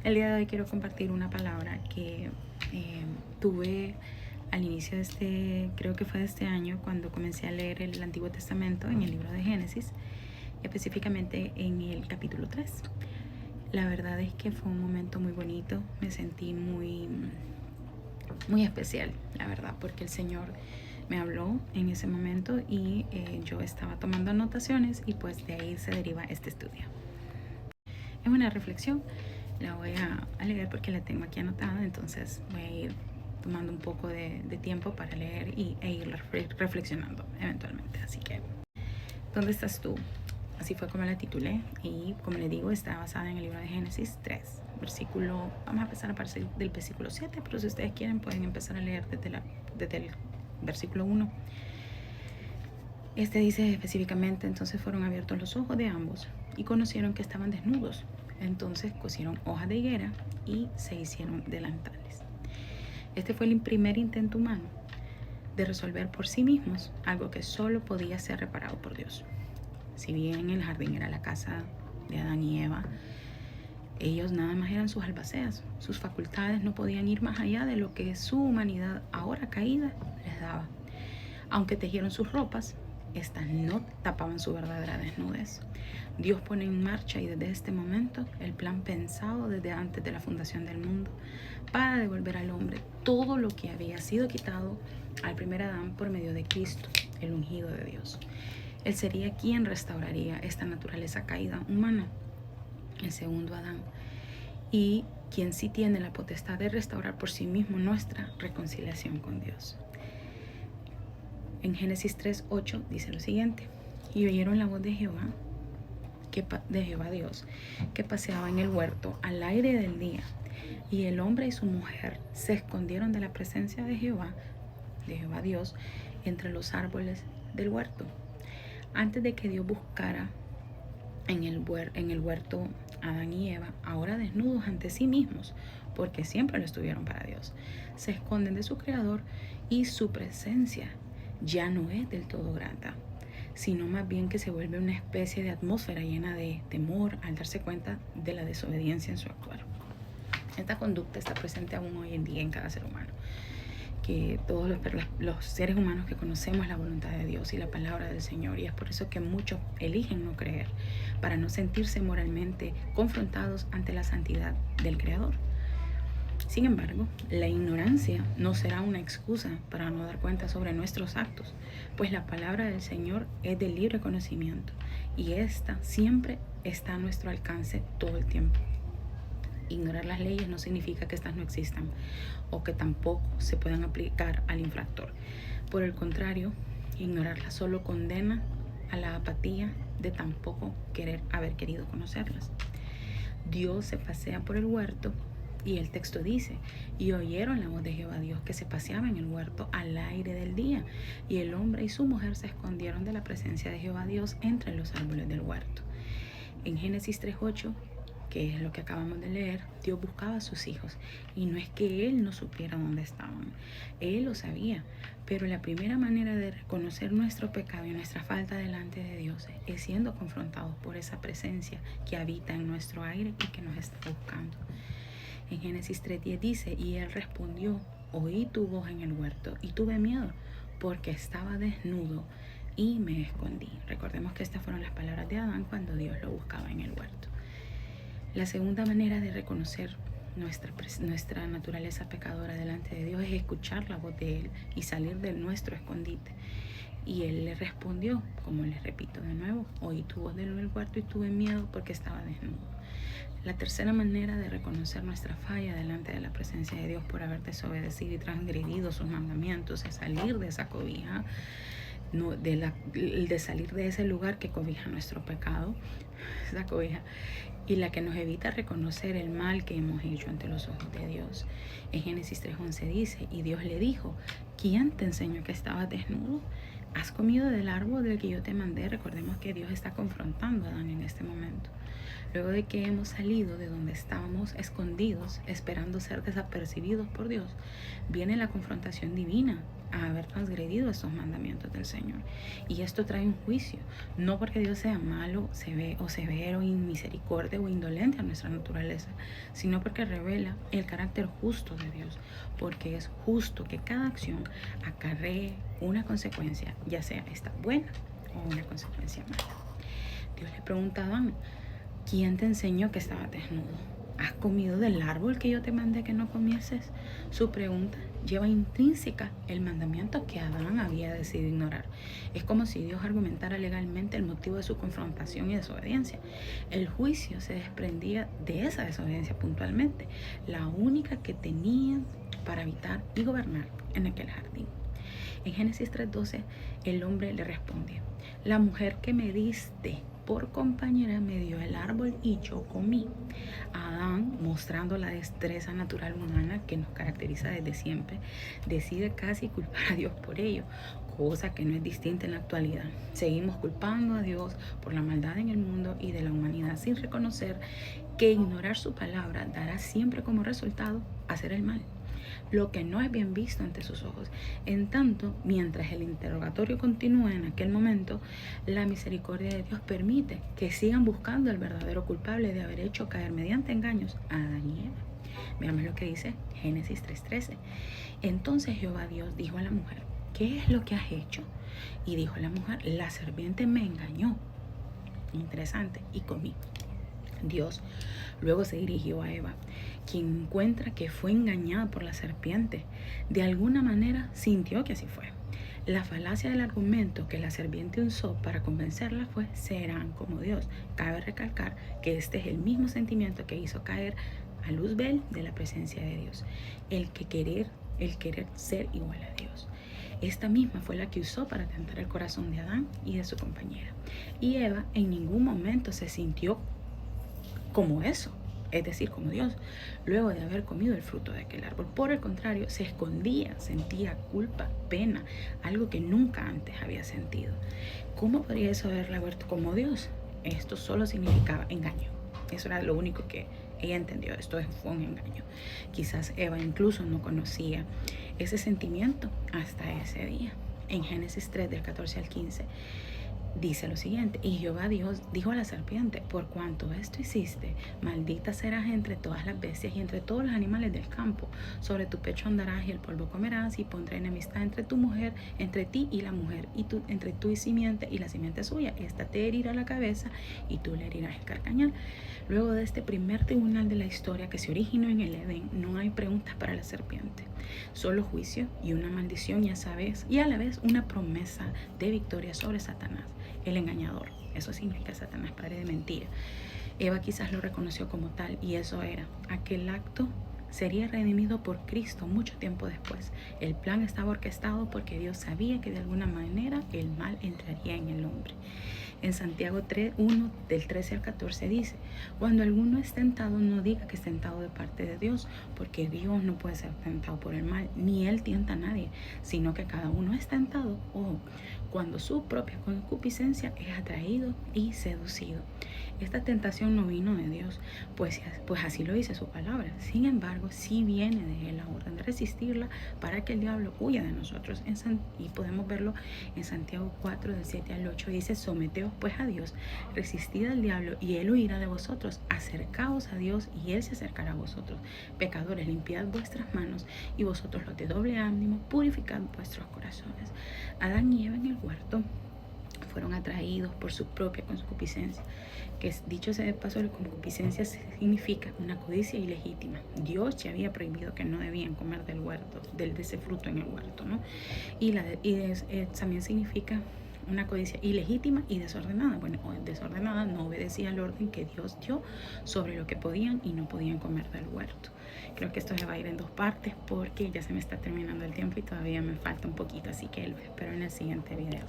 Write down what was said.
El día de hoy quiero compartir una palabra que tuve al inicio de creo que fue de este año, cuando comencé a leer el Antiguo Testamento en el libro de Génesis, específicamente en el capítulo 3. La verdad es que fue un momento muy bonito, me sentí muy especial, la verdad, porque el Señor me habló en ese momento y yo estaba tomando anotaciones y pues de ahí se deriva este estudio. Es una reflexión, la voy a leer porque la tengo aquí anotada, entonces voy a ir tomando un poco de tiempo para leer e ir reflexionando eventualmente. Así que, ¿dónde estás tú? Así fue como la titulé y, como le digo, está basada en el libro de Génesis 3, versículo, vamos a empezar a partir del versículo 7, pero si ustedes quieren pueden empezar a leer desde el versículo 1. Este dice específicamente: entonces fueron abiertos los ojos de ambos y conocieron que estaban desnudos. Entonces cosieron hojas de higuera y se hicieron delantales. Este fue el primer intento humano de resolver por sí mismos algo que solo podía ser reparado por Dios. Si bien el jardín era la casa de Adán y Eva, ellos nada más eran sus albaceas. Sus facultades no podían ir más allá de lo que su humanidad, ahora caída, les daba. Aunque tejieron sus ropas, estas no tapaban su verdadera desnudez. Dios pone en marcha, y desde este momento, el plan pensado desde antes de la fundación del mundo para devolver al hombre todo lo que había sido quitado al primer Adán por medio de Cristo, el ungido de Dios. Él sería quien restauraría esta naturaleza caída humana, el segundo Adán, y quien sí tiene la potestad de restaurar por sí mismo nuestra reconciliación con Dios. En Génesis 3:8 dice lo siguiente: y oyeron la voz de Jehová Dios, que paseaba en el huerto al aire del día, y el hombre y su mujer se escondieron de la presencia de Jehová Dios, entre los árboles del huerto. Antes de que Dios buscara en el huerto a Adán y Eva, ahora desnudos ante sí mismos, porque siempre lo estuvieron para Dios, se esconden de su Creador, y su presencia ya no es del todo grata, sino más bien que se vuelve una especie de atmósfera llena de temor al darse cuenta de la desobediencia en su actuar. Esta conducta está presente aún hoy en día en cada ser humano, que todos los seres humanos que conocemos la voluntad de Dios y la palabra del Señor, y es por eso que muchos eligen no creer, para no sentirse moralmente confrontados ante la santidad del Creador. Sin embargo, la ignorancia no será una excusa para no dar cuenta sobre nuestros actos, pues la palabra del Señor es de libre conocimiento, y esta siempre está a nuestro alcance todo el tiempo. Ignorar las leyes no significa que estas no existan o que tampoco se puedan aplicar al infractor. Por el contrario, ignorarlas solo condena a la apatía de tampoco haber querido conocerlas. Dios se pasea por el huerto, y el texto dice: y oyeron la voz de Jehová Dios, que se paseaba en el huerto al aire del día, y el hombre y su mujer se escondieron de la presencia de Jehová Dios entre los árboles del huerto. En Génesis 3:8, que es lo que acabamos de leer, Dios buscaba a sus hijos, y no es que Él no supiera dónde estaban, Él lo sabía, pero la primera manera de reconocer nuestro pecado y nuestra falta delante de Dios es siendo confrontados por esa presencia que habita en nuestro aire y que nos está buscando. En Génesis 3:10 dice: y Él respondió: oí tu voz en el huerto y tuve miedo, porque estaba desnudo y me escondí. Recordemos que estas fueron las palabras de Adán cuando Dios lo buscaba en el huerto. La segunda manera de reconocer nuestra naturaleza pecadora delante de Dios es escuchar la voz de Él y salir de nuestro escondite. Y Él le respondió, como les repito de nuevo: oí tu voz en el huerto y tuve miedo, porque estaba desnudo. La tercera manera de reconocer nuestra falla delante de la presencia de Dios por haber desobedecido y transgredido sus mandamientos es salir de esa cobija, de salir de ese lugar que cobija nuestro pecado, esa cobija, y la que nos evita reconocer el mal que hemos hecho ante los ojos de Dios. En Génesis 3:11 dice: y Dios le dijo: ¿quién te enseñó que estabas desnudo? ¿Has comido del árbol del que yo te mandé? Recordemos que Dios está confrontando a Adán en este momento. Luego de que hemos salido de donde estábamos escondidos, esperando ser desapercibidos por Dios, viene la confrontación divina a haber transgredido estos mandamientos del Señor. Y esto trae un juicio, no porque Dios sea malo o severo, inmisericordia o indolente a nuestra naturaleza, sino porque revela el carácter justo de Dios, porque es justo que cada acción acarree una consecuencia, ya sea esta buena o una consecuencia mala. Dios le pregunta a Adán: ¿quién te enseñó que estabas desnudo? ¿Has comido del árbol que yo te mandé que no comieses? Su pregunta lleva intrínseca el mandamiento que Adán había decidido ignorar. Es como si Dios argumentara legalmente el motivo de su confrontación y desobediencia. El juicio se desprendía de esa desobediencia puntualmente, la única que tenía para habitar y gobernar en aquel jardín. En Génesis 3:12, el hombre le responde: la mujer que me diste por compañera me dio el árbol y yo comí. Adán, mostrando la destreza natural humana que nos caracteriza desde siempre, decide casi culpar a Dios por ello, cosa que no es distinta en la actualidad. Seguimos culpando a Dios por la maldad en el mundo y de la humanidad sin reconocer que ignorar su palabra dará siempre como resultado hacer el mal, lo que no es bien visto ante sus ojos. En tanto, mientras el interrogatorio continúa en aquel momento, la misericordia de Dios permite que sigan buscando al verdadero culpable de haber hecho caer mediante engaños a Adán y Eva. Veamos lo que dice Génesis 3:13. Entonces Jehová Dios dijo a la mujer: ¿qué es lo que has hecho? Y dijo la mujer: la serpiente me engañó. Interesante. Y comí. Dios luego se dirigió a Eva, quien encuentra que fue engañada por la serpiente. De alguna manera sintió que así fue. La falacia del argumento que la serpiente usó para convencerla fue: serán como Dios. Cabe recalcar que este es el mismo sentimiento que hizo caer a Luzbel de la presencia de Dios, el querer ser igual a Dios. Esta misma fue la que usó para tentar el corazón de Adán y de su compañera. Y Eva en ningún momento se sintió como eso, es decir, como Dios, luego de haber comido el fruto de aquel árbol. Por el contrario, se escondía, sentía culpa, pena, algo que nunca antes había sentido. ¿Cómo podría eso haberla vuelto como Dios? Esto solo significaba engaño. Eso era lo único que ella entendió. Esto fue un engaño. Quizás Eva incluso no conocía ese sentimiento hasta ese día. En Génesis 3, del 14 al 15, dice lo siguiente: y Jehová Dios dijo a la serpiente: por cuanto esto hiciste, maldita serás entre todas las bestias y entre todos los animales del campo. Sobre tu pecho andarás y el polvo comerás, y pondré enemistad entre tu mujer, entre ti y la mujer, y entre tu simiente y la simiente suya. Esta te herirá la cabeza y tú le herirás el carcañal. Luego de este primer tribunal de la historia que se originó en el Edén, no hay preguntas para la serpiente, solo juicio y una maldición, y a la vez una promesa de victoria sobre Satanás, el engañador. Eso significa Satanás, padre de mentira. Eva quizás lo reconoció como tal, y eso era: aquel acto sería redimido por Cristo mucho tiempo después. El plan estaba orquestado porque Dios sabía que de alguna manera el mal entraría en el hombre. En Santiago 3:1, del 13 al 14 dice: cuando alguno es tentado, no diga que es tentado de parte de Dios, porque Dios no puede ser tentado por el mal, ni Él tienta a nadie, sino que cada uno es tentado, cuando su propia concupiscencia es atraído y seducido. Esta tentación no vino de Dios, pues así lo dice su palabra. Sin embargo, sí viene de Él la orden de resistirla para que el diablo huya de nosotros. Y podemos verlo en Santiago 4, del 7 al 8. Dice: someteos pues a Dios, resistid al diablo y Él huirá de vosotros. Acercaos a Dios y Él se acercará a vosotros. Pecadores, limpiad vuestras manos, y vosotros los de doble ánimo, purificad vuestros corazones. Adán y Eva en el huerto fueron atraídos por su propia concupiscencia, que dicho sea de paso, la concupiscencia significa una codicia ilegítima. Dios ya había prohibido que no debían comer del huerto, de ese fruto en el huerto, ¿no? Y también significa una codicia ilegítima y desordenada. Bueno, desordenada, no obedecía al orden que Dios dio sobre lo que podían y no podían comer del huerto. Creo que esto se va a ir en dos partes porque ya se me está terminando el tiempo y todavía me falta un poquito, así que lo espero en el siguiente video.